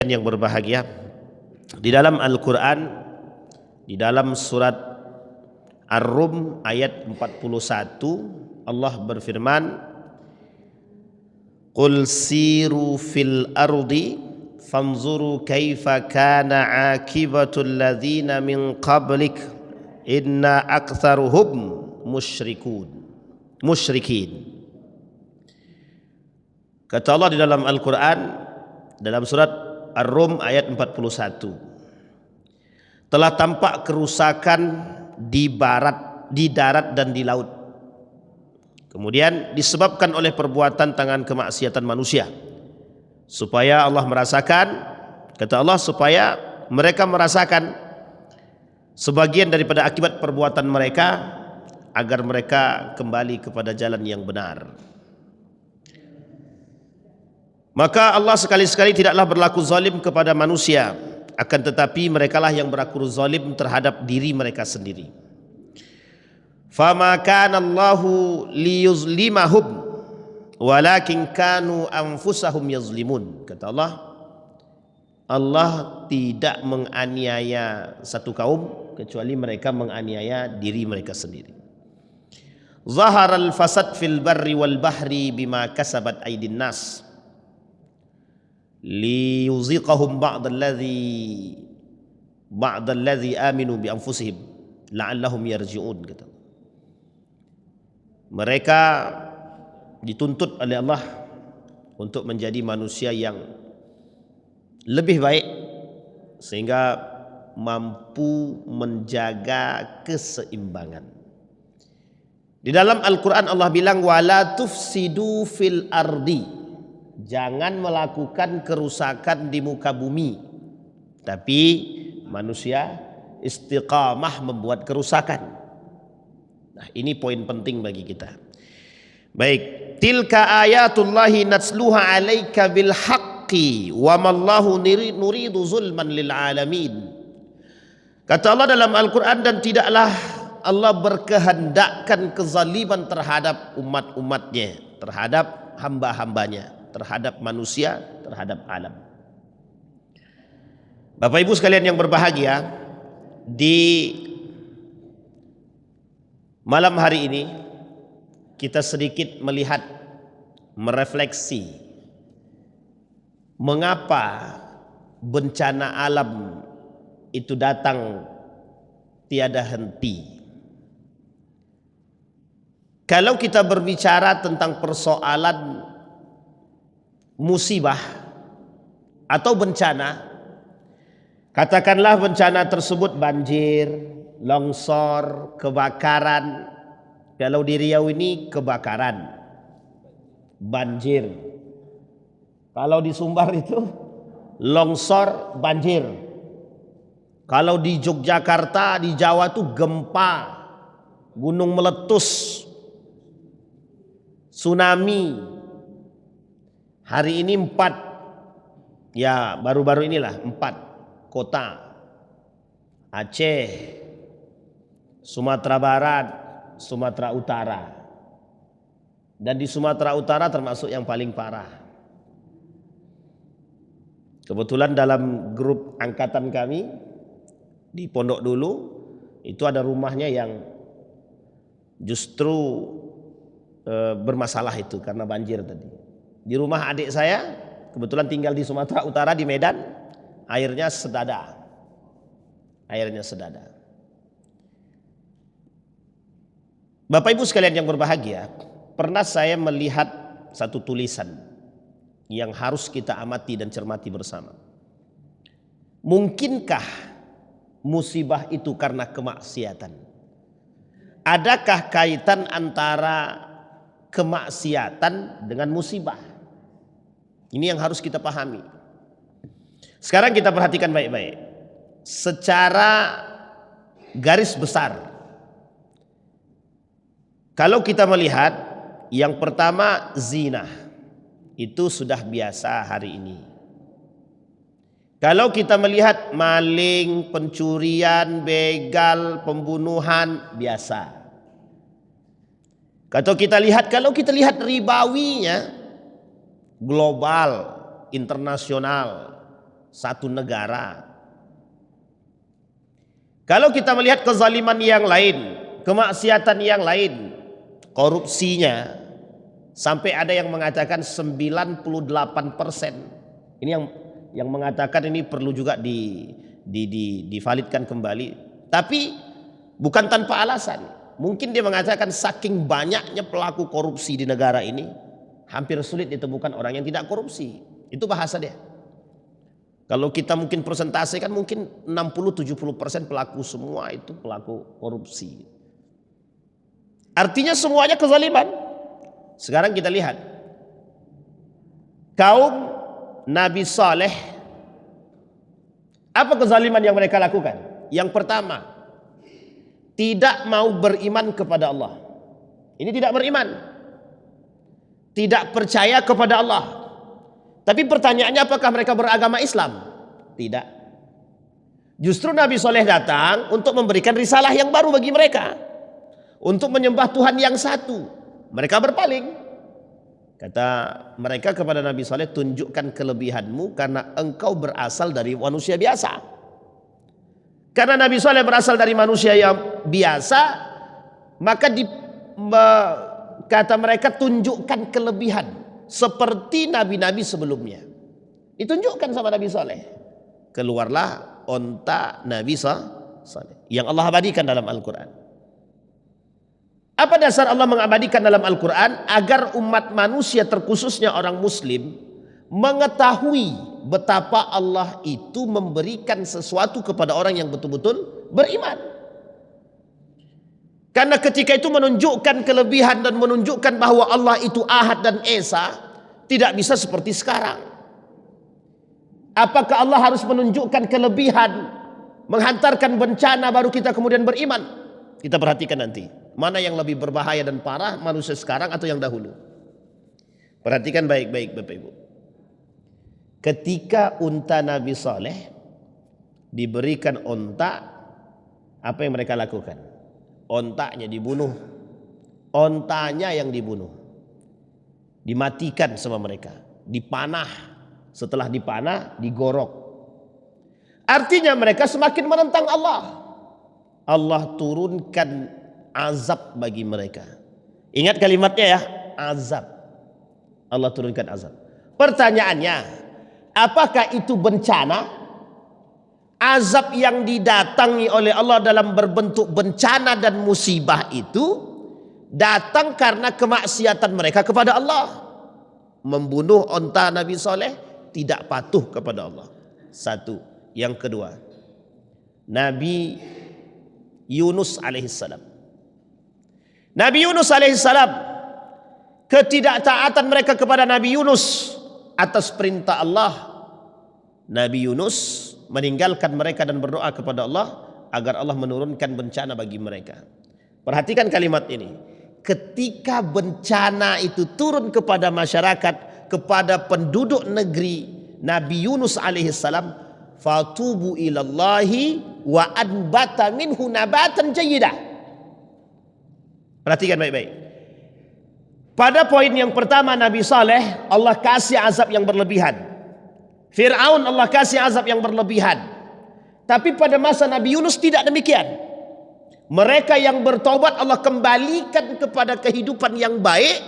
Yang berbahagia, di dalam Al-Quran, di dalam surat Ar-Rum ayat 41, Allah berfirman, Qul siru fil ardi fanzuru kaifa kana akibatul ladzina min qablik inna aktsaruhum musyrikin. Kata Allah di dalam Al-Quran, dalam surat Ar-Rum ayat 41, telah tampak kerusakan di darat dan di laut. Kemudian disebabkan oleh perbuatan tangan kemaksiatan manusia. Supaya Allah merasakan, kata Allah, supaya mereka merasakan sebagian daripada akibat perbuatan mereka, agar mereka kembali kepada jalan yang benar. Maka Allah sekali-sekali tidaklah berlaku zalim kepada manusia, akan tetapi merekalah yang berlaku zalim terhadap diri mereka sendiri. Fama kana Allahu liyuzlimahum walakin kanu anfusahum yazlimun. Kata Allah, Allah tidak menganiaya satu kaum kecuali mereka menganiaya diri mereka sendiri. Zaharal fasad fil barri wal bahri bima kasabat aydin nas liyuziqahum ba'dalladzi aminu bi anfusihim la'allahum yarji'un. Kata mereka dituntut oleh Allah untuk menjadi manusia yang lebih baik sehingga mampu menjaga keseimbangan. Di dalam Al-Quran Allah bilang wala tufsidu fil ardi, jangan melakukan kerusakan di muka bumi, tapi manusia istiqamah membuat kerusakan. Nah, ini poin penting bagi kita. Baik, tilka ayatullahi natsluha 'alaika bil haqqi wa mallahu nuridu zulman lil alamin. Kata Allah dalam Al-Quran, dan tidaklah Allah berkehendakkan kezaliman terhadap umat-umatnya, terhadap hamba-hambanya, terhadap manusia, terhadap alam. Bapak Ibu sekalian yang berbahagia, di malam hari ini kita sedikit melihat, merefleksi mengapa bencana alam itu datang tiada henti. Kalau kita berbicara tentang persoalan musibah atau bencana, katakanlah bencana tersebut banjir, longsor, kebakaran. Kalau di Riau ini kebakaran, banjir. Kalau di Sumbar itu longsor, banjir. Kalau di Yogyakarta, di Jawa itu gempa, gunung meletus, tsunami. Hari ini 4, ya baru-baru inilah 4 kota, Aceh, Sumatera Barat, Sumatera Utara. Dan di Sumatera Utara termasuk yang paling parah. Kebetulan dalam grup angkatan kami di Pondok Dulu itu ada rumahnya yang justru bermasalah itu karena banjir tadi. Di rumah adik saya kebetulan tinggal di Sumatera Utara di Medan, airnya sedada. Bapak Ibu sekalian yang berbahagia, pernah saya melihat satu tulisan yang harus kita amati dan cermati bersama. Mungkinkah musibah itu karena kemaksiatan? Adakah kaitan antara kemaksiatan dengan musibah? Ini yang harus kita pahami. Sekarang kita perhatikan baik-baik. Secara garis besar, kalau kita melihat, yang pertama zina, itu sudah biasa hari ini. Kalau kita melihat maling, pencurian, begal, pembunuhan, biasa. Kalau kita lihat ribawinya, global, internasional, satu negara. Kalau kita melihat kezaliman yang lain, kemaksiatan yang lain, korupsinya sampai ada yang mengatakan 98%. Ini yang mengatakan ini perlu juga divalidkan kembali. Tapi bukan tanpa alasan. Mungkin dia mengatakan saking banyaknya pelaku korupsi di negara ini, hampir sulit ditemukan orang yang tidak korupsi. Itu bahasa dia. Kalau kita mungkin persentase kan mungkin 60-70% pelaku semua itu pelaku korupsi. Artinya semuanya kezaliman. Sekarang kita lihat kaum Nabi Saleh, apa kezaliman yang mereka lakukan? Yang pertama, tidak mau beriman kepada Allah. Ini tidak beriman, tidak percaya kepada Allah. Tapi pertanyaannya, apakah mereka beragama Islam? Tidak. Justru Nabi Saleh datang untuk memberikan risalah yang baru bagi mereka, untuk menyembah Tuhan yang satu. Mereka berpaling. Kata mereka kepada Nabi Saleh, tunjukkan kelebihanmu karena engkau berasal dari manusia biasa. Karena Nabi Saleh berasal dari manusia yang biasa, maka kata mereka, tunjukkan kelebihan seperti nabi-nabi sebelumnya. Ditunjukkan sama Nabi Saleh. Keluarlah onta Nabi Saleh yang Allah abadikan dalam Al-Quran. Apa dasar Allah mengabadikan dalam Al-Quran? Agar umat manusia, terkhususnya orang muslim, mengetahui betapa Allah itu memberikan sesuatu kepada orang yang betul-betul beriman. Karena ketika itu menunjukkan kelebihan dan menunjukkan bahwa Allah itu Ahad dan Esa, tidak bisa seperti sekarang. Apakah Allah harus menunjukkan kelebihan, menghantarkan bencana baru kita kemudian beriman? Kita perhatikan nanti, mana yang lebih berbahaya dan parah, manusia sekarang atau yang dahulu. Perhatikan baik-baik Bapak Ibu. Ketika unta Nabi Saleh diberikan onta, apa yang mereka lakukan? Ontanya dibunuh, ontanya yang dibunuh, dimatikan sama mereka, dipanah. Setelah dipanah, digorok. Artinya mereka semakin menentang Allah. Allah turunkan azab bagi mereka. Ingat kalimatnya ya, azab. Allah turunkan azab. Pertanyaannya, apakah itu bencana? Azab yang didatangi oleh Allah dalam berbentuk bencana dan musibah itu datang karena kemaksiatan mereka kepada Allah. Membunuh onta Nabi Saleh, tidak patuh kepada Allah. Satu. Yang kedua, Nabi Yunus alaihissalam. Nabi Yunus alaihissalam, ketidaktaatan mereka kepada Nabi Yunus atas perintah Allah. Nabi Yunus meninggalkan mereka dan berdoa kepada Allah agar Allah menurunkan bencana bagi mereka. Perhatikan kalimat ini. Ketika bencana itu turun kepada masyarakat, kepada penduduk negeri Nabi Yunus alaihissalam, fatubu ilallahi wa anbata minhu nabatan jayyidah. Perhatikan baik-baik. Pada poin yang pertama Nabi Saleh, Allah kasih azab yang berlebihan. Fir'aun Allah kasih azab yang berlebihan. Tapi pada masa Nabi Yunus tidak demikian. Mereka yang bertobat Allah kembalikan kepada kehidupan yang baik.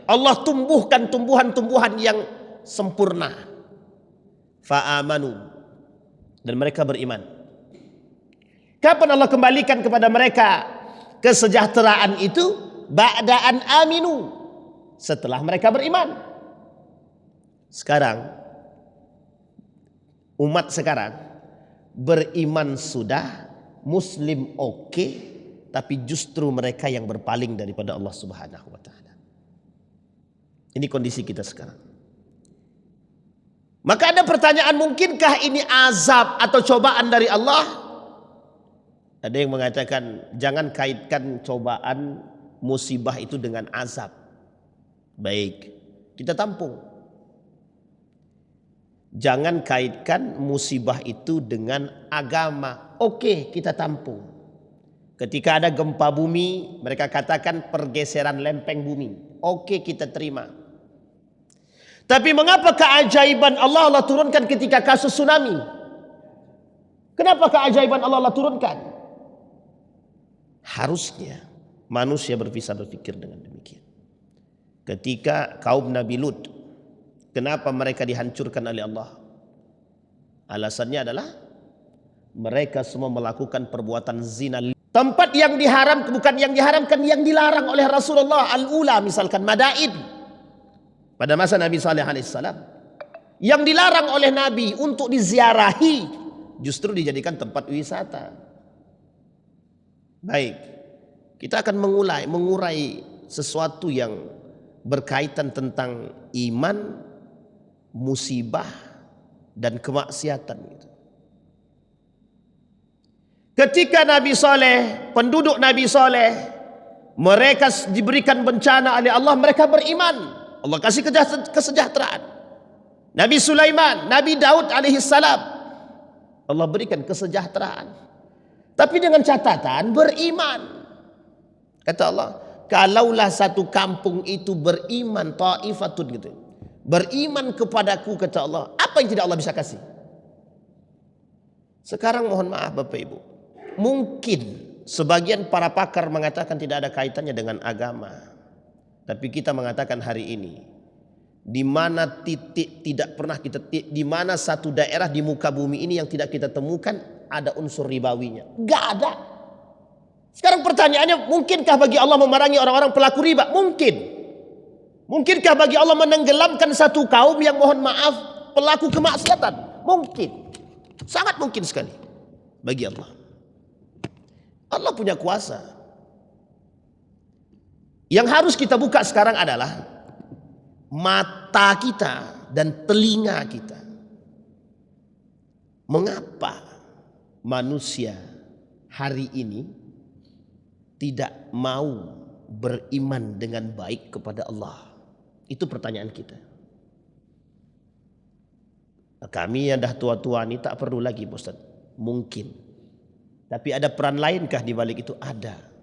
Allah tumbuhkan tumbuhan-tumbuhan yang sempurna. Fa'amanu, dan mereka beriman. Kapan Allah kembalikan kepada mereka kesejahteraan itu? Ba'da'an aminu, setelah mereka beriman. Sekarang umat sekarang beriman sudah, muslim oke, tapi justru mereka yang berpaling daripada Allah Subhanahu wa taala. Ini kondisi kita sekarang. Maka ada pertanyaan, mungkinkah ini azab atau cobaan dari Allah? Ada yang mengatakan jangan kaitkan cobaan musibah itu dengan azab. Baik, kita tampung. Jangan kaitkan musibah itu dengan agama. Oke, kita tampung. Ketika ada gempa bumi, mereka katakan pergeseran lempeng bumi. Oke, kita terima. Tapi mengapa keajaiban Allah turunkan ketika kasus tsunami? Kenapa keajaiban Allah turunkan? Harusnya manusia bisa berpikir dengan demikian. Ketika kaum Nabi Lut, kenapa mereka dihancurkan oleh Allah? Alasannya adalah mereka semua melakukan perbuatan zina. Tempat yang diharam, bukan yang diharamkan, yang dilarang oleh Rasulullah. Al-ula misalkan Madain pada masa Nabi Saleh alaihissalam, yang dilarang oleh Nabi untuk diziarahi justru dijadikan tempat wisata. Baik, kita akan mengurai sesuatu yang berkaitan tentang iman, musibah, dan kemaksiatan. Ketika Nabi Saleh, penduduk Nabi Saleh, mereka diberikan bencana oleh Allah, mereka beriman. Allah kasih kesejahteraan. Nabi Sulaiman, Nabi Daud alaihissalam, Allah berikan kesejahteraan. Tapi dengan catatan beriman. Kata Allah, kalaulah satu kampung itu beriman, ta'ifatun gitu, beriman kepadaku, kata Allah, apa yang tidak Allah bisa kasih? Sekarang mohon maaf Bapak Ibu, mungkin sebagian para pakar mengatakan tidak ada kaitannya dengan agama. Tapi kita mengatakan hari ini, di mana titik tidak pernah kita, di mana satu daerah di muka bumi ini yang tidak kita temukan ada unsur ribawinya? Gak ada. Sekarang pertanyaannya, mungkinkah bagi Allah memerangi orang-orang pelaku riba? Mungkin. Mungkinkah bagi Allah menenggelamkan satu kaum yang mohon maaf pelaku kemaksiatan? Mungkin. Sangat mungkin sekali bagi Allah. Allah punya kuasa. Yang harus kita buka sekarang adalah mata kita dan telinga kita. Mengapa manusia hari ini tidak mau beriman dengan baik kepada Allah? Itu pertanyaan kita. Kami yang dah tua-tua ini tak perlu lagi Ustaz. Mungkin. Tapi ada peran lainkah di balik itu? Ada.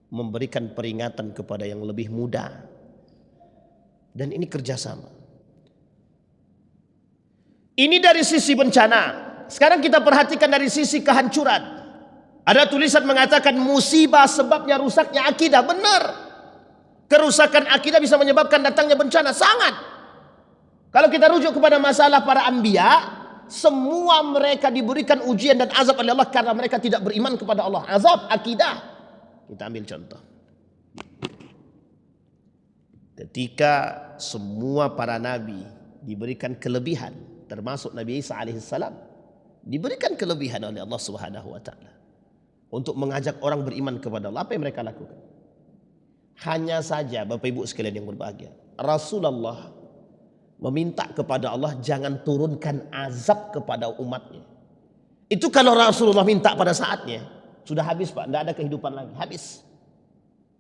Memberikan peringatan kepada yang lebih muda. Dan ini kerjasama. Ini dari sisi bencana. Sekarang kita perhatikan dari sisi kehancuran. Ada tulisan mengatakan musibah sebabnya rusaknya akidah. Benar. Kerusakan akidah bisa menyebabkan datangnya bencana. Sangat. Kalau kita rujuk kepada masalah para anbiya, semua mereka diberikan ujian dan azab oleh Allah karena mereka tidak beriman kepada Allah. Azab akidah. Kita ambil contoh. Ketika semua para nabi diberikan kelebihan, termasuk Nabi Isa alaihissalam, diberikan kelebihan oleh Allah Subhanahu wa taala untuk mengajak orang beriman kepada Allah. Apa yang mereka lakukan? Hanya saja Bapak Ibu sekalian yang berbahagia, Rasulullah meminta kepada Allah jangan turunkan azab kepada umatnya. Itu kalau Rasulullah minta pada saatnya, sudah habis Pak, tidak ada kehidupan lagi, habis.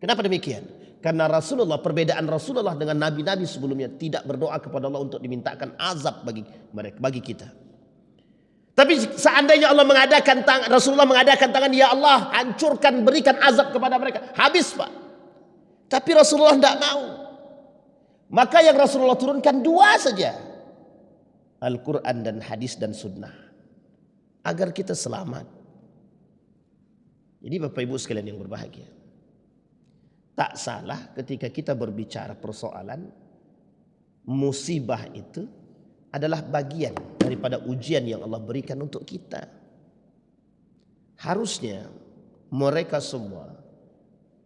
Kenapa demikian? Karena Rasulullah, perbedaan Rasulullah dengan nabi-nabi sebelumnya, tidak berdoa kepada Allah untuk dimintakan azab bagi mereka, bagi kita. Tapi seandainya Allah mengadakan tangan, Rasulullah mengadakan tangan, ya Allah hancurkan, berikan azab kepada mereka, habis Pak. Tapi Rasulullah tidak mau. Maka yang Rasulullah turunkan dua saja, Al-Quran dan hadis dan sunnah, agar kita selamat. Jadi Bapak Ibu sekalian yang berbahagia, tak salah ketika kita berbicara persoalan musibah itu adalah bagian daripada ujian yang Allah berikan untuk kita. Harusnya mereka semua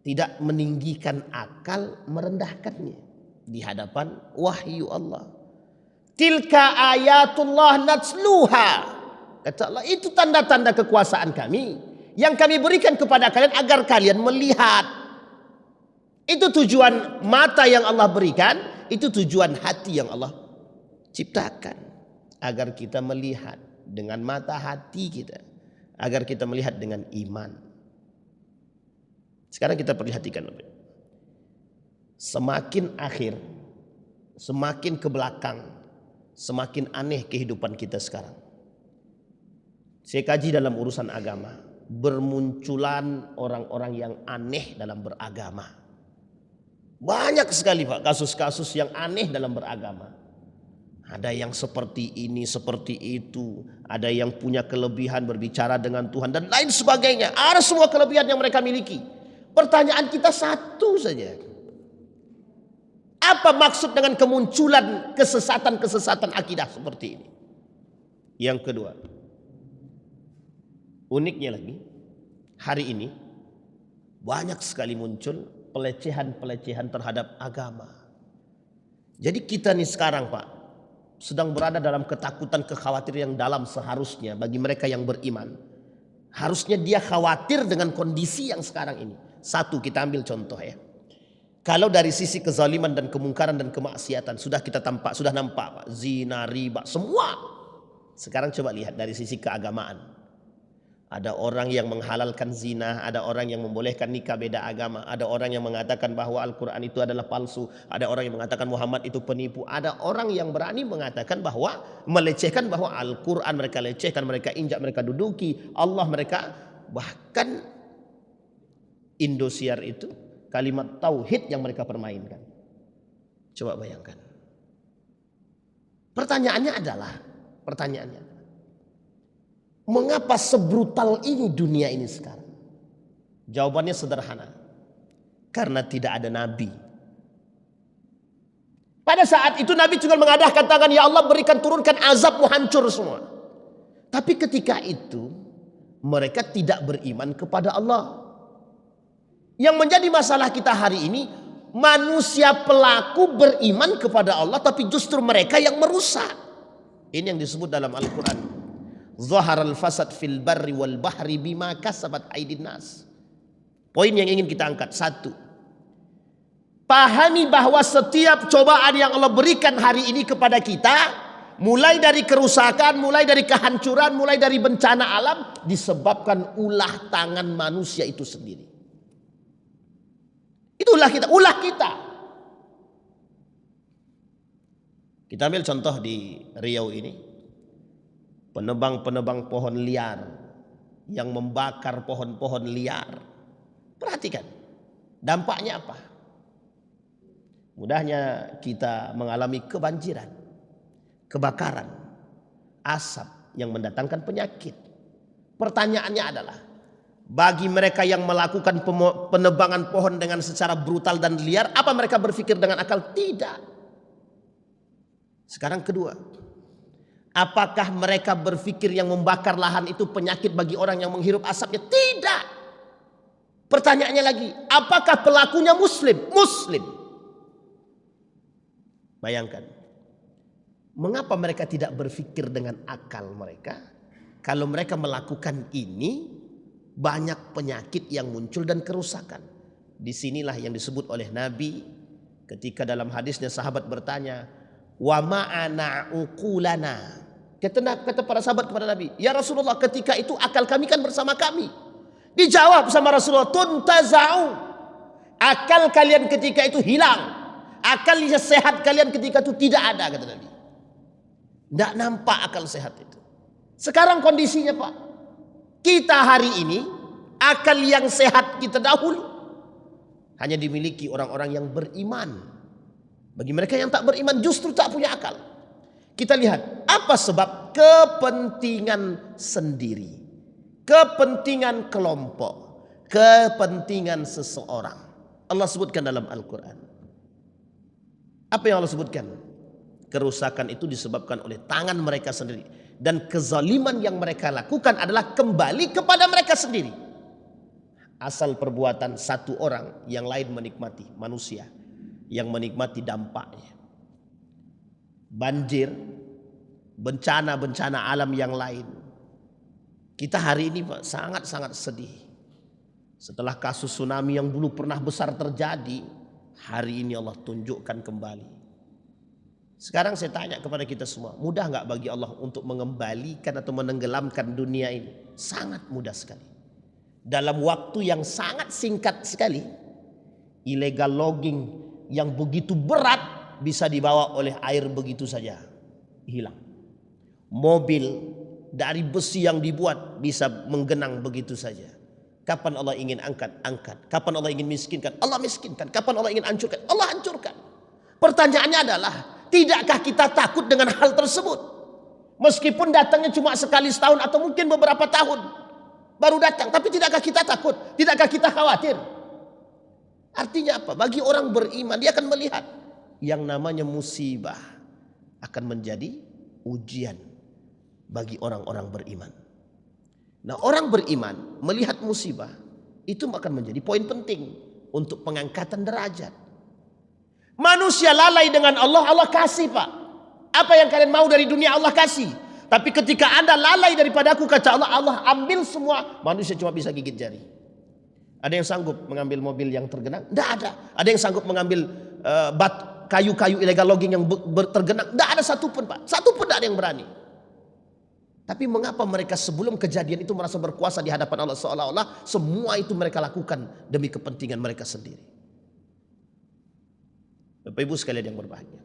tidak meninggikan akal, merendahkannya di hadapan wahyu Allah. Tilka ayatullah natsluha. Kata Allah, itu tanda-tanda kekuasaan kami yang kami berikan kepada kalian agar kalian melihat. Itu tujuan mata yang Allah berikan, itu tujuan hati yang Allah ciptakan. Agar kita melihat dengan mata hati kita, agar kita melihat dengan iman. Sekarang kita perhatikan, semakin akhir, semakin ke belakang, semakin aneh kehidupan kita sekarang. Saya kaji dalam urusan agama, bermunculan orang-orang yang aneh dalam beragama. Banyak sekali Pak kasus-kasus yang aneh dalam beragama. Ada yang seperti ini, seperti itu. Ada yang punya kelebihan berbicara dengan Tuhan dan lain sebagainya. Ada semua kelebihan yang mereka miliki. Pertanyaan kita satu saja. Apa maksud dengan kemunculan kesesatan-kesesatan akidah seperti ini? Yang kedua, uniknya lagi, hari ini banyak sekali muncul pelecehan-pelecehan terhadap agama. Jadi kita nih sekarang Pak, sedang berada dalam ketakutan, kekhawatiran yang dalam seharusnya bagi mereka yang beriman. Harusnya dia khawatir dengan kondisi yang sekarang ini. Satu, kita ambil contoh ya. Kalau dari sisi kezaliman dan kemungkaran dan kemaksiatan sudah nampak Pak, zina, riba, semua. Sekarang coba lihat dari sisi keagamaan. Ada orang yang menghalalkan zina, ada orang yang membolehkan nikah beda agama, ada orang yang mengatakan bahwa Al-Quran itu adalah palsu, ada orang yang mengatakan Muhammad itu penipu, ada orang yang berani mengatakan bahwa melecehkan bahwa Al-Quran mereka lecehkan, mereka injak, mereka duduki, Allah mereka, bahkan Indosiar itu kalimat tauhid yang mereka permainkan. Coba bayangkan. Pertanyaannya adalah mengapa sebrutal ini dunia ini sekarang? Jawabannya sederhana. Karena tidak ada nabi. Pada saat itu nabi cuma mengadahkan tangan, ya Allah berikan turunkan azabmu hancur semua. Tapi ketika itu mereka tidak beriman kepada Allah. Yang menjadi masalah kita hari ini, manusia pelaku beriman kepada Allah tapi justru mereka yang merusak. Ini yang disebut dalam Al-Quran. Zaharal fasad fil barri wal bahri bima kasabat aydin nas. Poin yang ingin kita angkat, satu, pahami bahwa setiap cobaan yang Allah berikan hari ini kepada kita, mulai dari kerusakan, mulai dari kehancuran, mulai dari bencana alam, disebabkan ulah tangan manusia itu sendiri. Itulah ulah kita. Kita ambil contoh di Riau ini. Penebang-penebang pohon liar yang membakar pohon-pohon liar. Perhatikan dampaknya apa? Mudahnya kita mengalami kebanjiran, kebakaran, asap yang mendatangkan penyakit. Pertanyaannya adalah, bagi mereka yang melakukan penebangan pohon dengan secara brutal dan liar, apa mereka berpikir dengan akal? Tidak. Sekarang kedua, apakah mereka berpikir yang membakar lahan itu penyakit bagi orang yang menghirup asapnya? Tidak. Pertanyaannya lagi, apakah pelakunya muslim? Muslim. Bayangkan. Mengapa mereka tidak berpikir dengan akal mereka? Kalau mereka melakukan ini, banyak penyakit yang muncul dan kerusakan. Disinilah yang disebut oleh Nabi ketika dalam hadisnya sahabat bertanya, wa ma'ana uqulana. Kata para sahabat kepada Nabi, ya Rasulullah, ketika itu akal kami kan bersama kami. Dijawab sama Rasulullah, tuntaza'u. Akal kalian ketika itu hilang. Akal sehat kalian ketika itu tidak ada, kata Nabi. Tidak nampak akal sehat itu. Sekarang kondisinya Pak, kita hari ini akal yang sehat kita dahulu hanya dimiliki orang-orang yang beriman. Bagi mereka yang tak beriman justru tak punya akal. Kita lihat apa sebab? Kepentingan sendiri, kepentingan kelompok, kepentingan seseorang. Allah sebutkan dalam Al-Quran. Apa yang Allah sebutkan? Kerusakan itu disebabkan oleh tangan mereka sendiri. Dan kezaliman yang mereka lakukan adalah kembali kepada mereka sendiri. Asal perbuatan satu orang, yang lain menikmati, manusia yang menikmati dampaknya. Banjir, bencana-bencana alam yang lain. Kita hari ini Pak, sangat-sangat sedih. Setelah kasus tsunami yang dulu pernah besar terjadi, hari ini Allah tunjukkan kembali. Sekarang saya tanya kepada kita semua, mudah nggak bagi Allah untuk mengembalikan atau menenggelamkan dunia ini? Sangat mudah sekali. Dalam waktu yang sangat singkat sekali, illegal logging yang begitu berat bisa dibawa oleh air begitu saja, hilang. Mobil dari besi yang dibuat bisa menggenang begitu saja. Kapan Allah ingin angkat, angkat. Kapan Allah ingin miskinkan, Allah miskinkan. Kapan Allah ingin hancurkan, Allah hancurkan. Pertanyaannya adalah, Tidakkah kita takut dengan hal tersebut? Meskipun datangnya cuma sekali setahun atau mungkin beberapa tahun baru datang, tapi tidakkah kita takut? Tidakkah kita khawatir? Artinya apa? Bagi orang beriman, dia akan melihat yang namanya musibah akan menjadi ujian bagi orang-orang beriman. Nah, orang beriman melihat musibah itu akan menjadi poin penting untuk pengangkatan derajat. Manusia lalai dengan Allah, Allah kasih, Pak. Apa yang kalian mau dari dunia Allah kasih. Tapi ketika Anda lalai daripada aku, kata Allah, Allah ambil semua. Manusia cuma bisa gigit jari. Ada yang sanggup mengambil mobil yang tergenang? Tidak ada. Ada yang sanggup mengambil kayu-kayu illegal logging yang tergenang? Tidak ada satupun, Pak. Satupun tidak ada yang berani. Tapi mengapa mereka sebelum kejadian itu merasa berkuasa di hadapan Allah, seolah-olah semua itu mereka lakukan demi kepentingan mereka sendiri. Bapak Ibu sekalian yang berbahagia,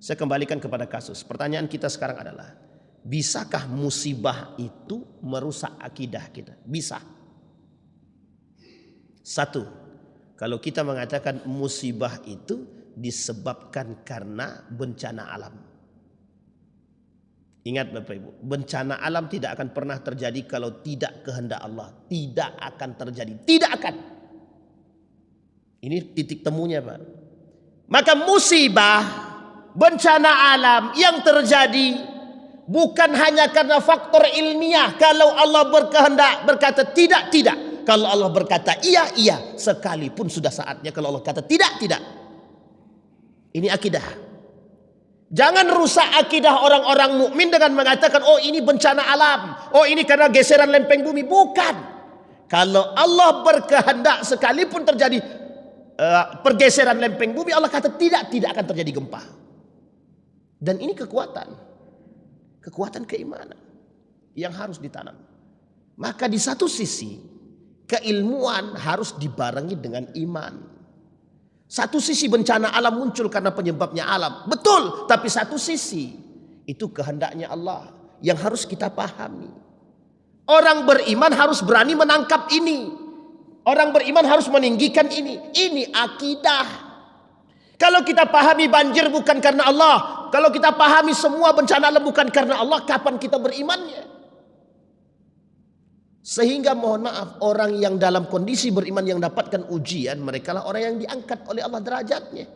saya kembalikan kepada kasus. Pertanyaan kita sekarang adalah, bisakah musibah itu merusak akidah kita? Bisa. Satu, kalau kita mengatakan musibah itu disebabkan karena bencana alam. Ingat Bapak Ibu, bencana alam tidak akan pernah terjadi kalau tidak kehendak Allah. Tidak akan terjadi, tidak akan. Ini titik temunya, Pak. Maka musibah, bencana alam yang terjadi bukan hanya karena faktor ilmiah. Kalau Allah berkehendak berkata tidak, tidak. Kalau Allah berkata iya, iya. Sekalipun sudah saatnya kalau Allah kata tidak, tidak. Ini akidah. Jangan rusak akidah orang-orang mukmin dengan mengatakan, oh ini bencana alam, oh ini karena geseran lempeng bumi. Bukan. Kalau Allah berkehendak sekalipun terjadi pergeseran lempeng bumi, Allah kata tidak akan terjadi gempa. Dan ini kekuatan keimanan yang harus ditanam. Maka di satu sisi keilmuan harus dibarengi dengan iman. Satu sisi bencana alam muncul karena penyebabnya alam, betul. Tapi satu sisi itu kehendaknya Allah yang harus kita pahami. Orang beriman harus berani menangkap ini. Orang beriman harus meninggikan ini. Ini akidah. Kalau kita pahami banjir bukan karena Allah, kalau kita pahami semua bencana alam bukan karena Allah, kapan kita berimannya? Sehingga mohon maaf, orang yang dalam kondisi beriman yang dapatkan ujian, mereka lah orang yang diangkat oleh Allah derajatnya.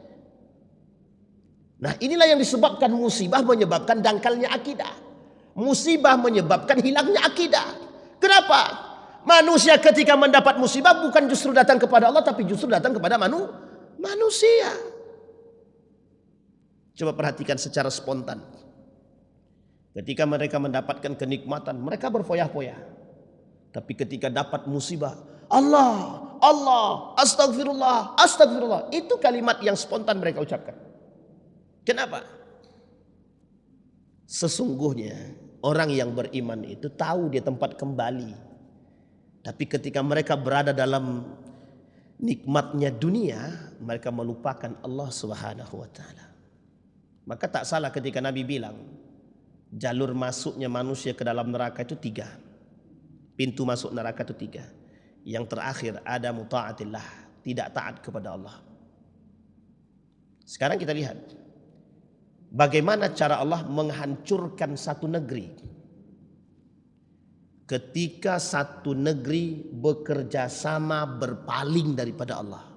Nah, inilah yang disebabkan musibah menyebabkan dangkalnya akidah. Musibah menyebabkan hilangnya akidah. Kenapa? Manusia ketika mendapat musibah bukan justru datang kepada Allah, tapi justru datang kepada manusia. Coba perhatikan secara spontan. Ketika mereka mendapatkan kenikmatan, mereka berfoya-foya. Tapi ketika dapat musibah, Allah, astagfirullah, astagfirullah. Itu kalimat yang spontan mereka ucapkan. Kenapa? Sesungguhnya orang yang beriman itu tahu dia tempat kembali. Tapi ketika mereka berada dalam nikmatnya dunia, mereka melupakan Allah Subhanahu wa taala. Maka tak salah ketika Nabi bilang, jalur masuknya manusia ke dalam neraka itu 3. Pintu masuk neraka itu 3. Yang terakhir ada muta'atillah, tidak taat kepada Allah. Sekarang kita lihat bagaimana cara Allah menghancurkan satu negeri. Ketika satu negeri bekerja sama berpaling daripada Allah.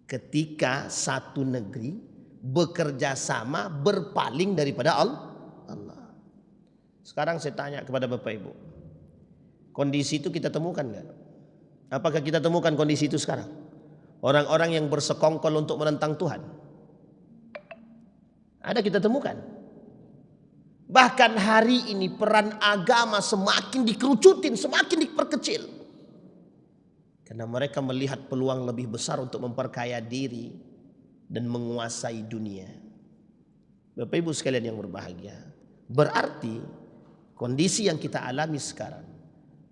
Ketika satu negeri bekerja sama berpaling daripada Allah. Sekarang saya tanya kepada Bapak Ibu, kondisi itu kita temukan nggak? Apakah kita temukan kondisi itu sekarang? Orang-orang yang bersekongkol untuk menentang Tuhan. Ada kita temukan. Bahkan hari ini peran agama semakin dikerucutin, semakin diperkecil. Karena mereka melihat peluang lebih besar untuk memperkaya diri dan menguasai dunia. Bapak Ibu sekalian yang berbahagia, berarti kondisi yang kita alami sekarang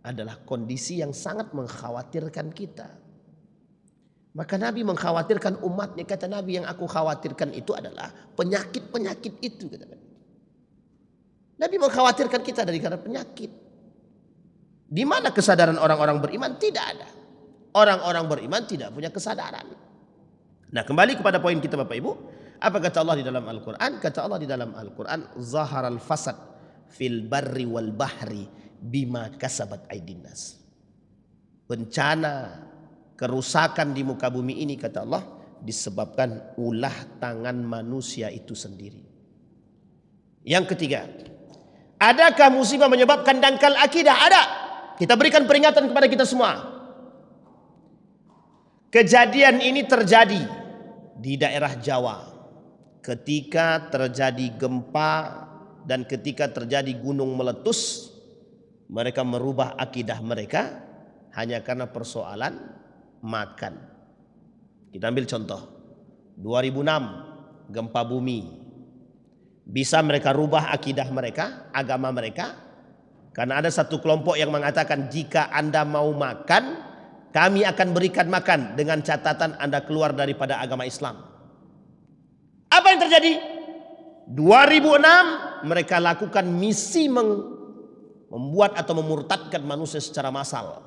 adalah kondisi yang sangat mengkhawatirkan kita. Maka Nabi mengkhawatirkan umatnya. Kata Nabi, yang aku khawatirkan itu adalah penyakit-penyakit itu. Kata Nabi. Nabi mengkhawatirkan kita dari karena penyakit. Di mana kesadaran orang-orang beriman? Tidak ada. Orang-orang beriman tidak punya kesadaran. Nah, kembali kepada poin kita Bapak Ibu. Apa kata Allah di dalam Al-Quran? Kata Allah di dalam Al-Quran, zaharal fasad fil barri wal bahri bima kasabat aydin nas. Bencana, kerusakan di muka bumi ini, kata Allah, disebabkan ulah tangan manusia itu sendiri. Yang ketiga, adakah musibah menyebabkan dangkal akidah? Ada. Kita berikan peringatan kepada kita semua. Kejadian ini terjadi di daerah Jawa. Ketika terjadi gempa dan ketika terjadi gunung meletus, mereka merubah akidah mereka hanya karena persoalan makan. Kita ambil contoh 2006 gempa bumi. Bisa mereka rubah akidah mereka, agama mereka, karena ada satu kelompok yang mengatakan jika Anda mau makan, kami akan berikan makan dengan catatan Anda keluar daripada agama Islam. Apa yang terjadi? 2006 mereka lakukan misi membuat atau memurtadkan manusia secara massal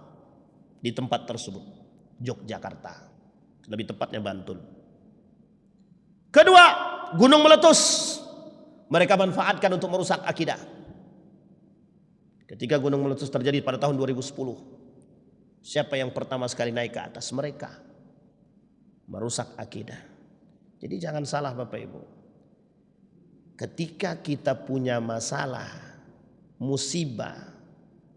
di tempat tersebut, Yogyakarta, lebih tepatnya Bantul. Kedua, gunung meletus, mereka manfaatkan untuk merusak akidah. Ketika gunung meletus terjadi pada tahun 2010, siapa yang pertama sekali naik ke atas? Mereka merusak akidah. Jadi jangan salah Bapak Ibu. Ketika kita punya masalah, musibah,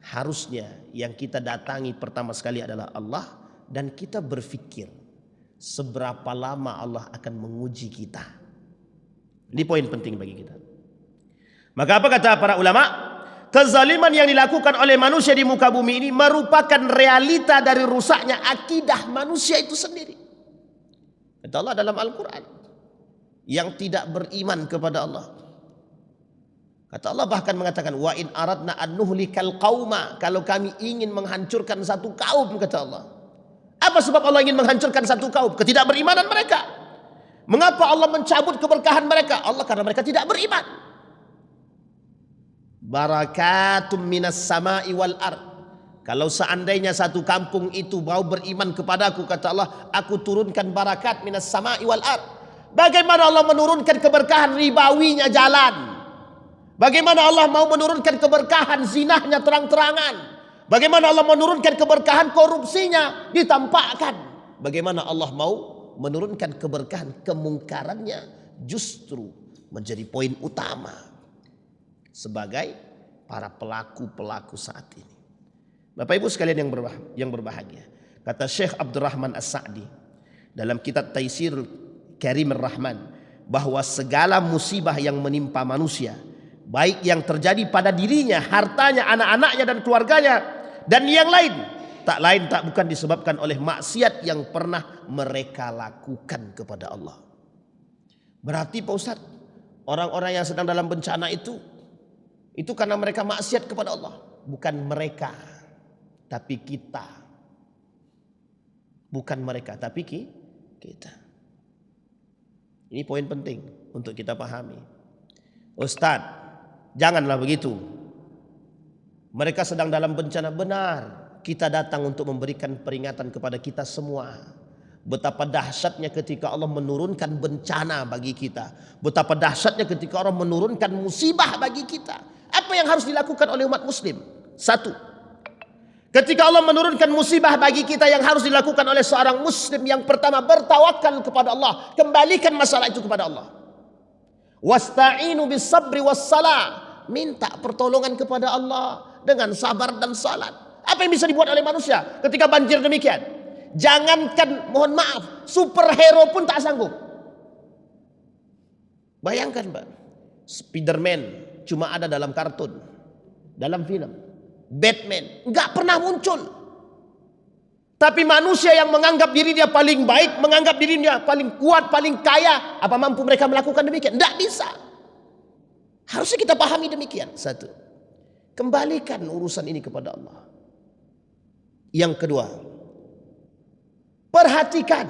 harusnya yang kita datangi pertama sekali adalah Allah. Dan kita berpikir seberapa lama Allah akan menguji kita. Ini poin penting bagi kita. Maka apa kata para ulama? Kezaliman yang dilakukan oleh manusia di muka bumi ini merupakan realita dari rusaknya akidah manusia itu sendiri. Kata Allah dalam Al-Quran, yang tidak beriman kepada Allah. Kata Allah bahkan mengatakan, wa in aradna an nuhlikal qauma, kalau kami ingin menghancurkan satu kaum, kata Allah. Apa sebab Allah ingin menghancurkan satu kaum? Ketidakberimanan mereka. Mengapa Allah mencabut keberkahan mereka? Allah karena mereka tidak beriman. Barakatum minas sama'i wal ard. Kalau seandainya satu kampung itu mau beriman kepadaku, kata Allah, aku turunkan barakat minas sama'i wal ard. Bagaimana Allah menurunkan keberkahan ribawinya jalan? Bagaimana Allah mau menurunkan keberkahan zinahnya terang-terangan? Bagaimana Allah menurunkan keberkahan korupsinya ditampakkan? Bagaimana Allah mau menurunkan keberkahan kemungkarannya justru menjadi poin utama sebagai para pelaku-pelaku saat ini. Bapak Ibu sekalian yang berbahagia, kata Syekh Abdurrahman As-Sa'di dalam kitab Taisir Karim Ar-Rahman, bahwa segala musibah yang menimpa manusia, baik yang terjadi pada dirinya, hartanya, anak-anaknya dan keluarganya dan yang lain, tak lain tak bukan disebabkan oleh maksiat yang pernah mereka lakukan kepada Allah. Berarti Pak Ustaz, orang-orang yang sedang dalam bencana itu karena mereka maksiat kepada Allah. Bukan mereka, tapi kita. Bukan mereka, tapi kita. Ini poin penting untuk kita pahami. Ustadz, janganlah begitu. Mereka sedang dalam bencana, benar. Kita datang untuk memberikan peringatan kepada kita semua. Betapa dahsyatnya ketika Allah menurunkan bencana bagi kita. Betapa dahsyatnya ketika Allah menurunkan musibah bagi kita. Apa yang harus dilakukan oleh umat muslim? Satu, ketika Allah menurunkan musibah bagi kita, yang harus dilakukan oleh seorang muslim yang pertama, bertawakal kepada Allah. Kembalikan masalah itu kepada Allah. Wasta'inu bis sabri was salah. Minta pertolongan kepada Allah dengan sabar dan salat. Apa yang bisa dibuat oleh manusia ketika banjir demikian? Jangankan, mohon maaf, superhero pun tak sanggup. Bayangkan Pak, Spiderman cuma ada dalam kartun, dalam film. Batman nggak pernah muncul. Tapi manusia yang menganggap diri dia paling baik, menganggap dirinya paling kuat, paling kaya, apa mampu mereka melakukan demikian? Tidak bisa. Harusnya kita pahami demikian. Satu, kembalikan urusan ini kepada Allah. Yang kedua, perhatikan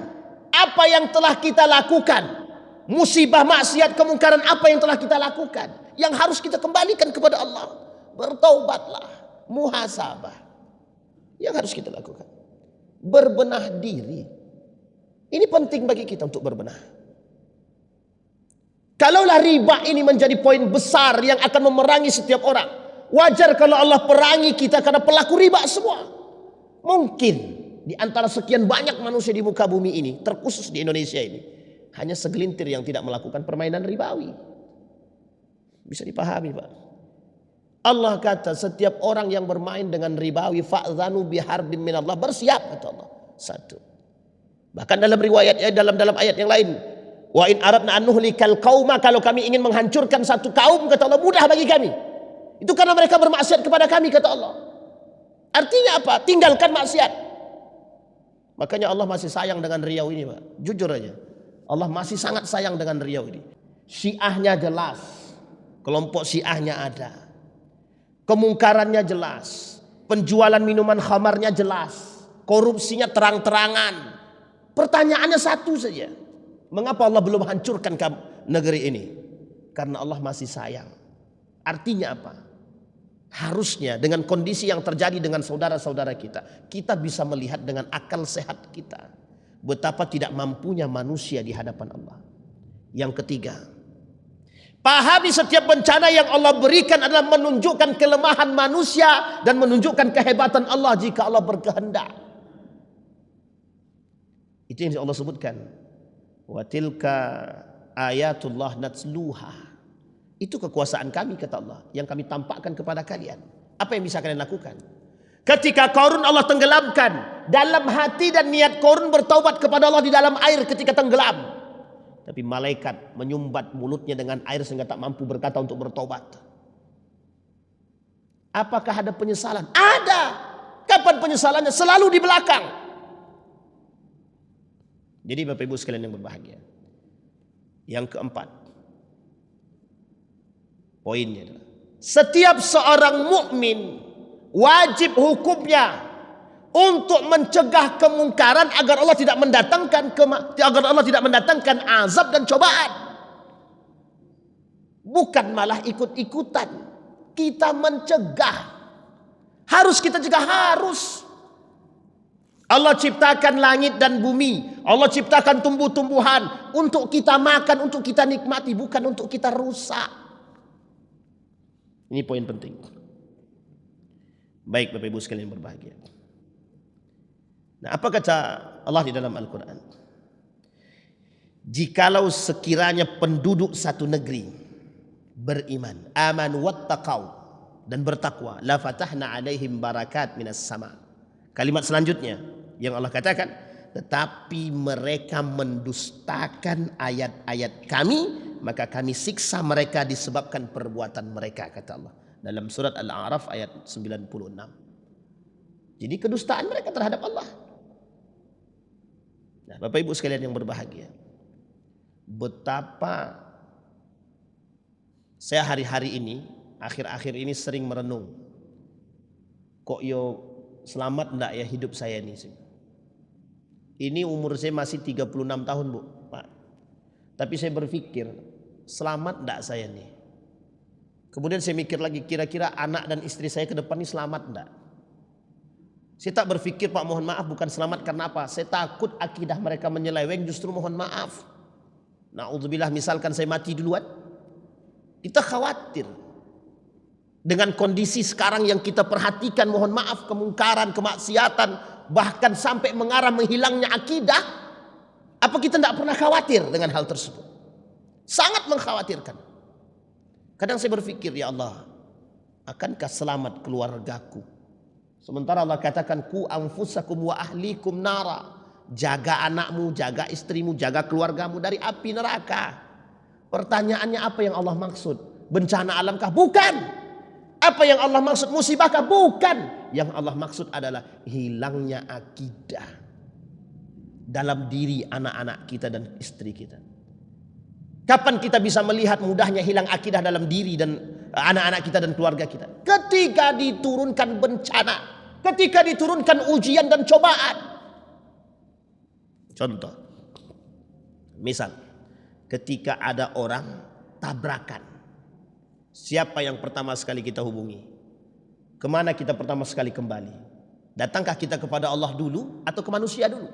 apa yang telah kita lakukan. Musibah, maksiat, kemungkaran apa yang telah kita lakukan, yang harus kita kembalikan kepada Allah. Bertaubatlah, muhasabah, yang harus kita lakukan. Berbenah diri. Ini penting bagi kita untuk berbenah. Kalaulah riba ini menjadi poin besar yang akan memerangi setiap orang, wajar kalau Allah perangi kita karena pelaku riba semua. Mungkin di antara sekian banyak manusia di muka bumi ini, terkhusus di Indonesia ini, hanya segelintir yang tidak melakukan permainan ribawi. Bisa dipahami, Pak. Allah kata setiap orang yang bermain dengan ribawi fa'zanu biharbin minallah, bersiap kata Allah. Satu. Bahkan dalam riwayat dalam ayat yang lain, wa in aradna an nuhlikal qauma, kalau kami ingin menghancurkan satu kaum kata Allah, mudah bagi kami. Itu karena mereka bermaksiat kepada kami kata Allah. Artinya apa? Tinggalkan maksiat. Makanya Allah masih sayang dengan Riau ini, Pak. Jujur aja. Allah masih sangat sayang dengan Riau ini. Syiahnya jelas. Kelompok Syiahnya ada. Kemungkarannya jelas. Penjualan minuman khamarnya jelas. Korupsinya terang-terangan. Pertanyaannya satu saja. Mengapa Allah belum hancurkan negeri ini? Karena Allah masih sayang. Artinya apa? Harusnya dengan kondisi yang terjadi dengan saudara-saudara kita, kita bisa melihat dengan akal sehat kita betapa tidak mampunya manusia di hadapan Allah. Yang ketiga, pahami setiap bencana yang Allah berikan adalah menunjukkan kelemahan manusia dan menunjukkan kehebatan Allah jika Allah berkehendak. Itu yang Allah sebutkan. Wa tilka ayatullah natsluha. Itu kekuasaan kami kata Allah yang kami tampakkan kepada kalian. Apa yang bisa kalian lakukan? Ketika Qarun Allah tenggelamkan, dalam hati dan niat Qarun bertaubat kepada Allah di dalam air ketika tenggelam. Tapi malaikat menyumbat mulutnya dengan air sehingga tak mampu berkata untuk bertobat. Apakah ada penyesalan? Ada. Kapan penyesalannya? Selalu di belakang. Jadi Bapak Ibu sekalian yang berbahagia. Yang keempat, poinnya adalah setiap seorang mukmin wajib hukumnya untuk mencegah kemungkaran agar Allah tidak mendatangkan azab dan cobaan. Bukan malah ikut-ikutan. Kita mencegah. Harus kita cegah, harus. Allah ciptakan langit dan bumi. Allah ciptakan tumbuh-tumbuhan untuk kita makan, untuk kita nikmati, bukan untuk kita rusak. Ini poin penting. Baik Bapak Ibu sekalian berbahagia. Nah, apa kata Allah di dalam Al-Quran? Jikalau sekiranya penduduk satu negeri beriman, amanu wattaqau, dan bertakwa, la fatahna alaihim barakat minas sama. Kalimat selanjutnya yang Allah katakan, tetapi mereka mendustakan ayat-ayat kami, maka kami siksa mereka disebabkan perbuatan mereka, kata Allah dalam surat Al-A'raf ayat 96. Jadi kedustaan mereka terhadap Allah. Nah, Bapak Ibu sekalian yang berbahagia, betapa saya hari-hari ini, akhir-akhir ini sering merenung, kok yo selamat enggak ya hidup saya ini sih. Ini umur saya masih 36 tahun Bu, Pak. Tapi saya berpikir, selamat enggak saya nih? Kemudian saya mikir lagi, kira-kira anak dan istri saya ke depan ini selamat enggak? Saya tak berpikir, Pak, mohon maaf, bukan selamat karena apa? Saya takut akidah mereka menyeleweng, justru mohon maaf. Na'udzubillah, misalkan saya mati duluan. Kita khawatir. Dengan kondisi sekarang yang kita perhatikan, mohon maaf, kemungkaran, kemaksiatan, bahkan sampai mengarah menghilangnya akidah, apa kita tidak pernah khawatir dengan hal tersebut? Sangat mengkhawatirkan. Kadang saya berpikir, ya Allah, akankah selamat keluargaku? Sementara Allah katakan, ku anfusakum wa ahlikum nara. Jaga anakmu, jaga istrimu, jaga keluargamu dari api neraka. Pertanyaannya, apa yang Allah maksud? Bencana alamkah? Bukan. Apa yang Allah maksud? Musibahkah? Bukan. Yang Allah maksud adalah hilangnya akidah dalam diri anak-anak kita dan istri kita. Kapan kita bisa melihat mudahnya hilang akidah dalam diri dan anak-anak kita dan keluarga kita? Ketika diturunkan bencana, ketika diturunkan ujian dan cobaan. Contoh, misal ketika ada orang tabrakan, siapa yang pertama sekali kita hubungi? Kemana kita pertama sekali kembali? Datangkah kita kepada Allah dulu atau ke manusia dulu?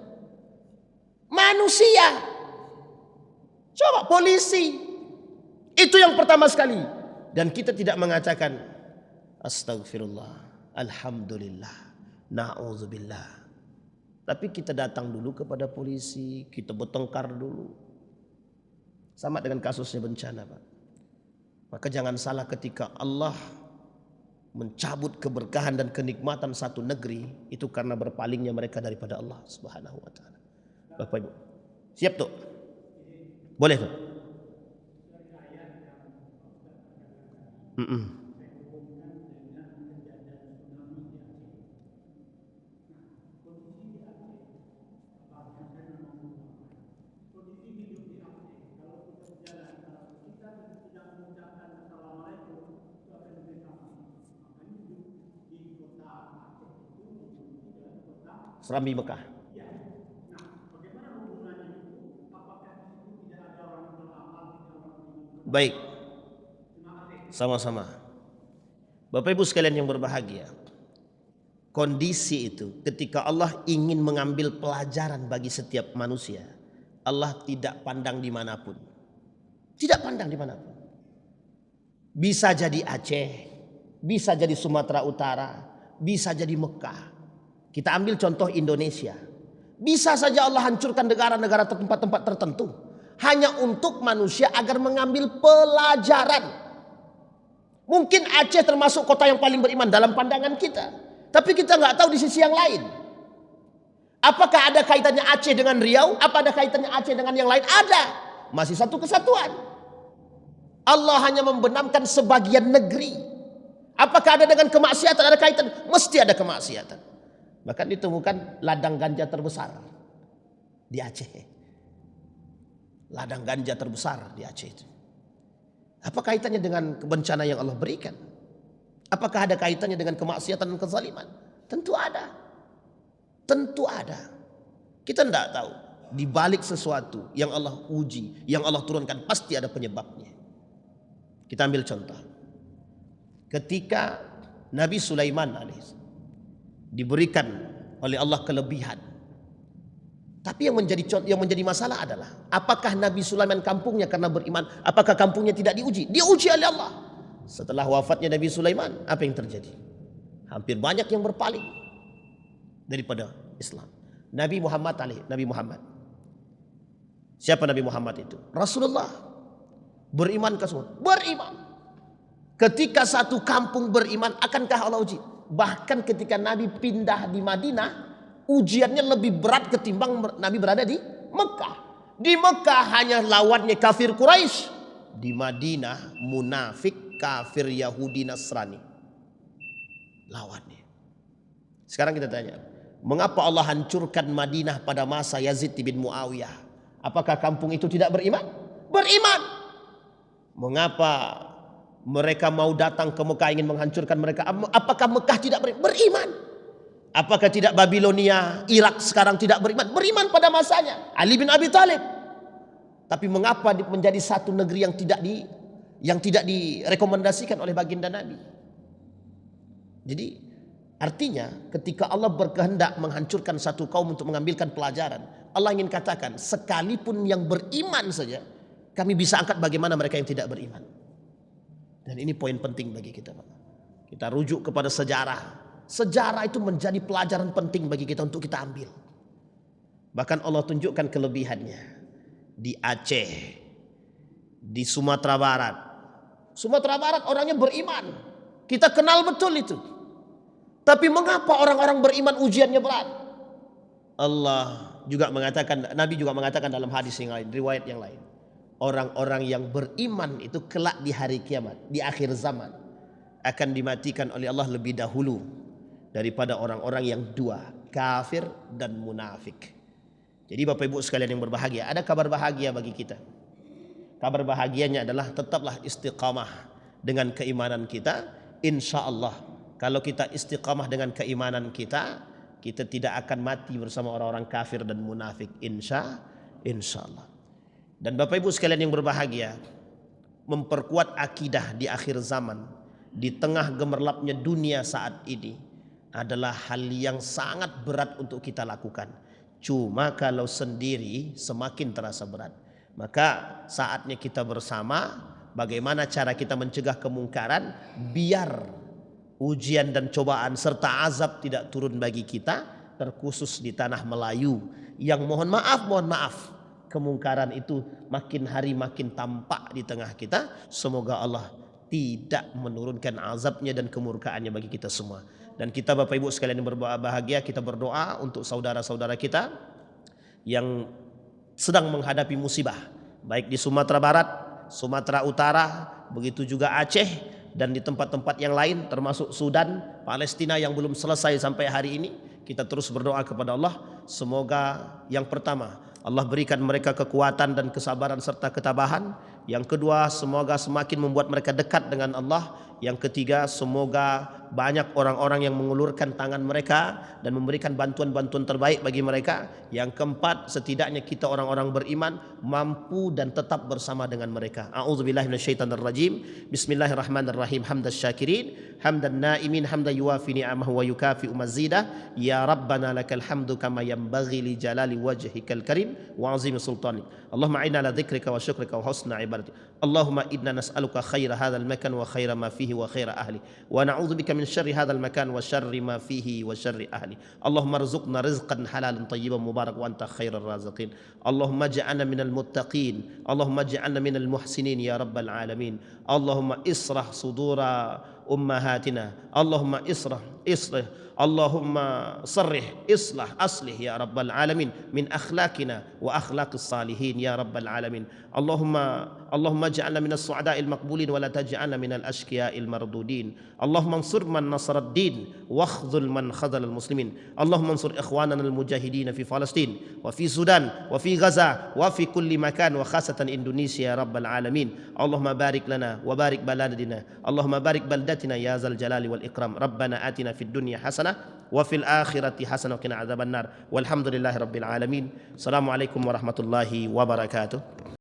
Manusia. Coba polisi. Itu yang pertama sekali. Dan kita tidak mengatakan astagfirullah, alhamdulillah, na'udzubillah. Tapi kita datang dulu kepada polisi, kita bertengkar dulu. Sama dengan kasusnya bencana, Pak. Maka jangan salah ketika Allah mencabut keberkahan dan kenikmatan satu negeri, itu karena berpalingnya mereka daripada Allah Subhanahu wa taala. Bapak Ibu, siap tuh? Boleh tuh? Serambi Mekah. Baik. Sama-sama. Bapak Ibu sekalian yang berbahagia. Kondisi itu ketika Allah ingin mengambil pelajaran bagi setiap manusia, Allah tidak pandang dimanapun. Tidak pandang dimanapun. Bisa jadi Aceh, bisa jadi Sumatera Utara, bisa jadi Mekah. Kita ambil contoh Indonesia. Bisa saja Allah hancurkan negara-negara tempat-tempat tertentu hanya untuk manusia agar mengambil pelajaran. Mungkin Aceh termasuk kota yang paling beriman dalam pandangan kita, tapi kita nggak tahu di sisi yang lain. Apakah ada kaitannya Aceh dengan Riau? Apa ada kaitannya Aceh dengan yang lain? Ada. Masih satu kesatuan. Allah hanya membenamkan sebagian negeri. Apakah ada dengan kemaksiatan? Ada kaitan? Mesti ada kemaksiatan. Bahkan ditemukan ladang ganja terbesar di Aceh. Ladang ganja terbesar di Aceh itu. Apa kaitannya dengan bencana yang Allah berikan? Apakah ada kaitannya dengan kemaksiatan dan kezaliman? Tentu ada. Tentu ada. Kita tidak tahu. Di balik sesuatu yang Allah uji, yang Allah turunkan, pasti ada penyebabnya. Kita ambil contoh. Ketika Nabi Sulaiman alaihissalam diberikan oleh Allah kelebihan. Tapi yang menjadi masalah adalah apakah Nabi Sulaiman kampungnya karena beriman, apakah kampungnya tidak diuji? Diuji oleh Allah. Setelah wafatnya Nabi Sulaiman, apa yang terjadi? Hampir banyak yang berpaling daripada Islam. Nabi Muhammad. Siapa Nabi Muhammad itu? Rasulullah. Beriman ke semua? Beriman. Ketika satu kampung beriman, akankah Allah uji? Bahkan ketika Nabi pindah di Madinah, ujiannya lebih berat ketimbang Nabi berada di Mekah. Di Mekah hanya lawannya kafir Quraisy. Di Madinah munafik, kafir Yahudi Nasrani. Lawannya. Sekarang kita tanya, mengapa Allah hancurkan Madinah pada masa Yazid bin Muawiyah? Apakah kampung itu tidak beriman? Beriman. Mengapa mereka mau datang ke Mekah ingin menghancurkan mereka? Apakah Mekah tidak beriman? Apakah tidak Babilonia, Irak sekarang tidak beriman? Beriman pada masanya. Ali bin Abi Thalib. Tapi mengapa menjadi satu negeri yang tidak direkomendasikan oleh baginda Nabi? Jadi artinya ketika Allah berkehendak menghancurkan satu kaum untuk mengambilkan pelajaran, Allah ingin katakan sekalipun yang beriman saja kami bisa angkat bagaimana mereka yang tidak beriman. Dan ini poin penting bagi kita, Pak. Kita rujuk kepada sejarah. Sejarah itu menjadi pelajaran penting bagi kita untuk kita ambil. Bahkan Allah tunjukkan kelebihannya di Aceh, di Sumatera Barat. Sumatera Barat orangnya beriman. Kita kenal betul itu. Tapi mengapa orang-orang beriman ujiannya berat? Allah juga mengatakan, Nabi juga mengatakan dalam hadis yang lain, riwayat yang lain. Orang-orang yang beriman itu kelak di hari kiamat, di akhir zaman, akan dimatikan oleh Allah lebih dahulu daripada orang-orang yang dua, kafir dan munafik. Jadi Bapak Ibu sekalian yang berbahagia, ada kabar bahagia bagi kita. Kabar bahagianya adalah tetaplah istiqamah dengan keimanan kita. Insya Allah kalau kita istiqamah dengan keimanan kita, kita tidak akan mati bersama orang-orang kafir dan munafik. Insya Allah. Dan Bapak Ibu sekalian yang berbahagia, memperkuat akidah di akhir zaman, di tengah gemerlapnya dunia saat ini, adalah hal yang sangat berat untuk kita lakukan. Cuma kalau sendiri semakin terasa berat. Maka saatnya kita bersama bagaimana cara kita mencegah kemungkaran biar ujian dan cobaan serta azab tidak turun bagi kita, terkhusus di tanah Melayu yang mohon maaf kemungkaran itu makin hari makin tampak di tengah kita. Semoga Allah tidak menurunkan azabnya dan kemurkaannya bagi kita semua. Dan kita Bapak Ibu sekalian yang berbahagia, kita berdoa untuk saudara-saudara kita yang sedang menghadapi musibah, baik di Sumatera Barat, Sumatera Utara, begitu juga Aceh, dan di tempat-tempat yang lain termasuk Sudan, Palestina yang belum selesai sampai hari ini. Kita terus berdoa kepada Allah, semoga yang pertama Allah berikan mereka kekuatan dan kesabaran serta ketabahan. Yang kedua, semoga semakin membuat mereka dekat dengan Allah. Yang ketiga, semoga banyak orang-orang yang mengulurkan tangan mereka dan memberikan bantuan-bantuan terbaik bagi mereka. Yang keempat, setidaknya kita orang-orang beriman mampu dan tetap bersama dengan mereka. A'udzubillahi minasyaitonirrajim. Bismillahirrahmanirrahim. Hamdas syakirin, hamdan naimin, hamdan yuwafi ni'amahu wa yukafi'u mazidah. Ya Rabbana lakal hamdu kama yanbaghi li jalali wajhikal karim wa azimi sultanik. Allahumma inna ala dzikrika wa syukrika wa husna ibadatik. Allahumma inna nas'aluka khaira hadzal makan wa khaira ma fihi wa khaira ahli, wa na'udzubika min syarri hadzal makan wa syarri ma fihi wa syarri ahli. Allahumma rzuqna rizqan halalan tayyiban mubarak wa anta khairur raziqin. Allahumma ij'alna minal muttaqin, Allahumma ij'alna minal muhsinin ya rabbal alamin. Allahumma israh sudura ummahatina, Allahumma israh Allahumma sarrih islah aslih ya rabbal alamin min akhlaqina wa akhlaqis salihin ya rabbal alamin. Allahumma ij'alna minas su'ada'il maqbulin wa la taj'alna minal ashqiya'il mardudin. Allahumma ansur man nasarad din wa khzul man khazal al muslimin. Allahumma ansur ikhwanana al mujahidin fi Palestin wa fi Sudan wa fi Gaza wa fi kulli makan wa khasatan Indonesia ya rabbal alamin. Allahumma barik lana wa barik baladina, Allahumma barik baldatina ya zal jalali wal ikram. Rabbana atina fid dunya hasanah wa fil akhirati hasanah wa qina adzabannar. Walhamdulillahi rabbil alamin. Assalamualaikum warahmatullahi wabarakatuh.